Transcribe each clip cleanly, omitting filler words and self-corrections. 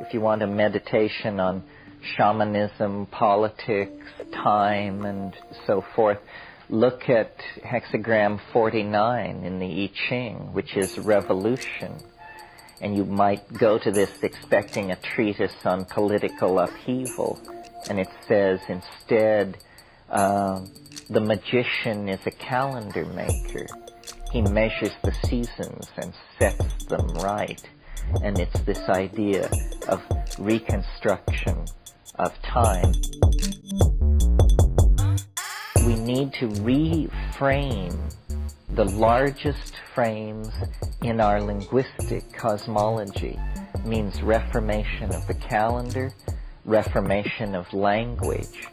if you want a meditation on shamanism, politics, time, and so forth, look at hexagram 49 in the I Ching, which is revolution. And you might go to this expecting a treatise on political upheaval, and it says instead, the magician is a calendar maker. He measures the seasons and sets them right. And it's this idea of reconstruction of time. We need to reframe the largest frames in our linguistic cosmology. Means reformation of the calendar, reformation of language,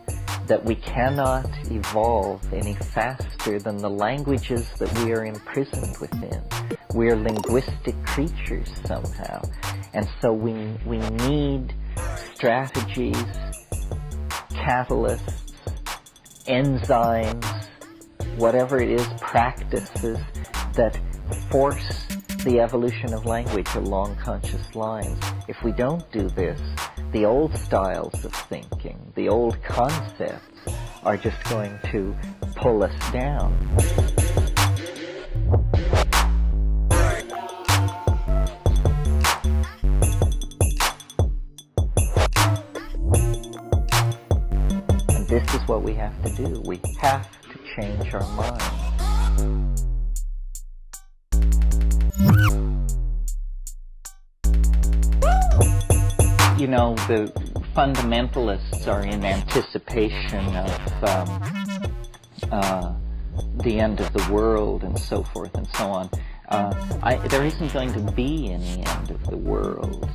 that we cannot evolve any faster than the languages that we are imprisoned within. We are linguistic creatures somehow. And so we need strategies, catalysts, enzymes, whatever it is, practices that force the evolution of language along conscious lines. If we don't do this, the old styles of thinking, the old concepts are just going to pull us down. And this is what we have to do. We have to change our minds. You know, the fundamentalists are in anticipation of the end of the world and so forth and so on. There isn't going to be any end of the world.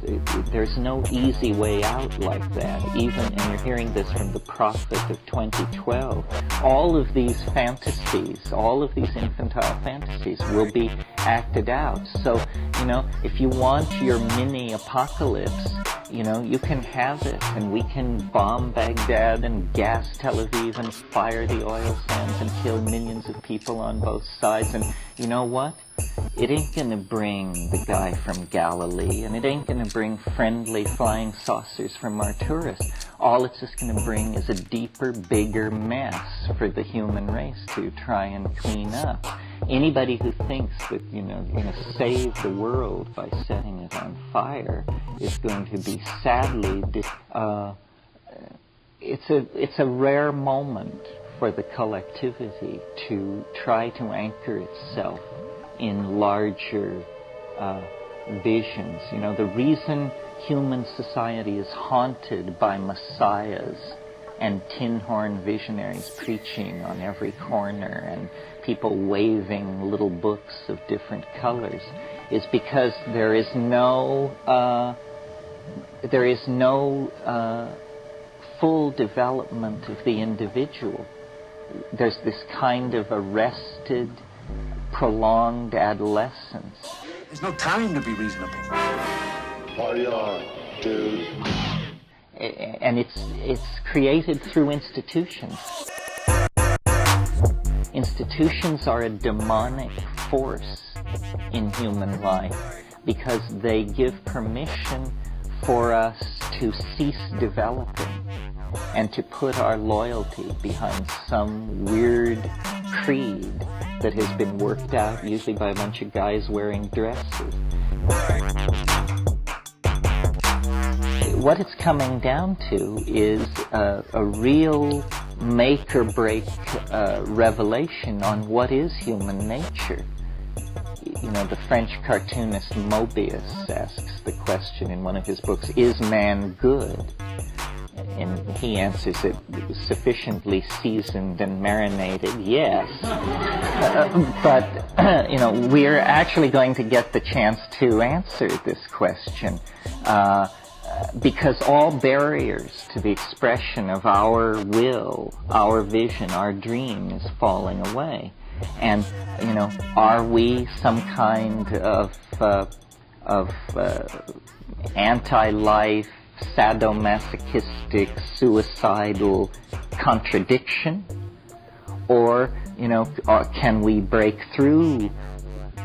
There's no easy way out like that. Even, and you're hearing this from the prophet of 2012, all of these fantasies, all of these infantile fantasies will be acted out. So, you know, if you want your mini apocalypse, you know, you can have it, and we can bomb Baghdad and gas Tel Aviv and fire the oil sands and kill millions of people on both sides. And you know what? It ain't gonna bring the guy from Galilee, and it ain't gonna bring friendly flying saucers from Arcturus. All it's just gonna bring is a deeper, bigger mess for the human race to try and clean up. Anybody who thinks that, you know, you're gonna save the world by setting it on fire is going to be sadly, it's a rare moment for the collectivity to try to anchor itself in larger visions. You know, the reason human society is haunted by messiahs and tin horn visionaries preaching on every corner and people waving little books of different colors is because there is no full development of the individual. There's this kind of arrested, prolonged adolescence. There's no time to be reasonable. Party on, dude. And it's created through institutions. Institutions are a demonic force in human life because they give permission for us to cease developing and to put our loyalty behind some weird creed that has been worked out, usually by a bunch of guys wearing dresses. What it's coming down to is a real make-or-break revelation on what is human nature. You know, the French cartoonist Mobius asks the question in one of his books, is man good? And he answers it sufficiently seasoned and marinated, yes. But, you know, we're actually going to get the chance to answer this question because all barriers to the expression of our will, our vision, our dream is falling away. And, you know, are we some kind of anti-life, sadomasochistic, suicidal contradiction? Or, you know, can we break through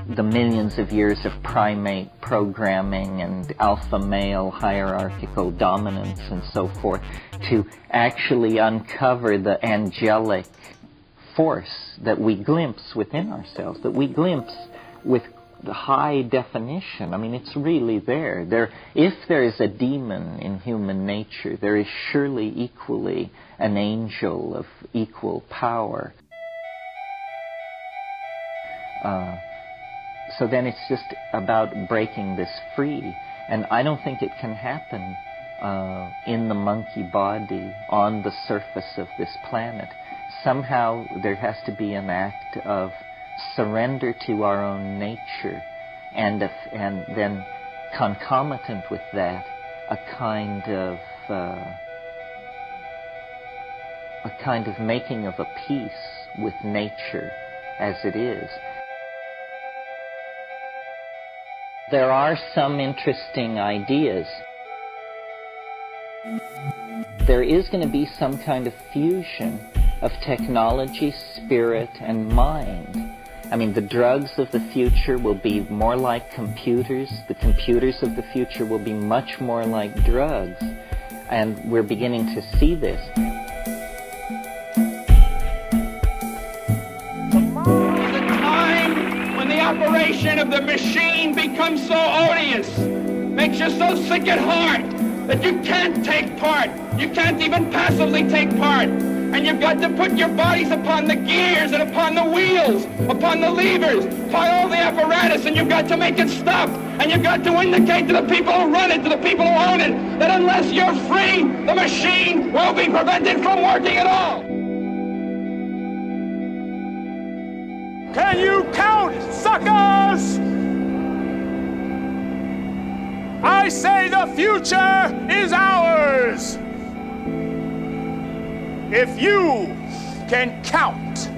the millions of years of primate programming and alpha male hierarchical dominance and so forth, to actually uncover the angelic force that we glimpse within ourselves, that we glimpse with high definition. I mean, it's really there. If there is a demon in human nature, there is surely equally an angel of equal power. So then it's just about breaking this free. And I don't think it can happen in the monkey body on the surface of this planet. Somehow there has to be an act of surrender to our own nature, and then concomitant with that, a kind of making of a peace with nature as it is. There are some interesting ideas. There is going to be some kind of fusion of technology, spirit, and mind. I mean, the drugs of the future will be more like computers. The computers of the future will be much more like drugs. And we're beginning to see this. The time when the operation of the machine becomes so odious, makes you so sick at heart that you can't take part. You can't even passively take part. And you've got to put your bodies upon the gears and upon the wheels, upon the levers, upon all the apparatus, and you've got to make it stop. And you've got to indicate to the people who run it, to the people who own it, that unless you're free, the machine will be prevented from working at all. Can you count, suckers? I say the future is ours. If you can count.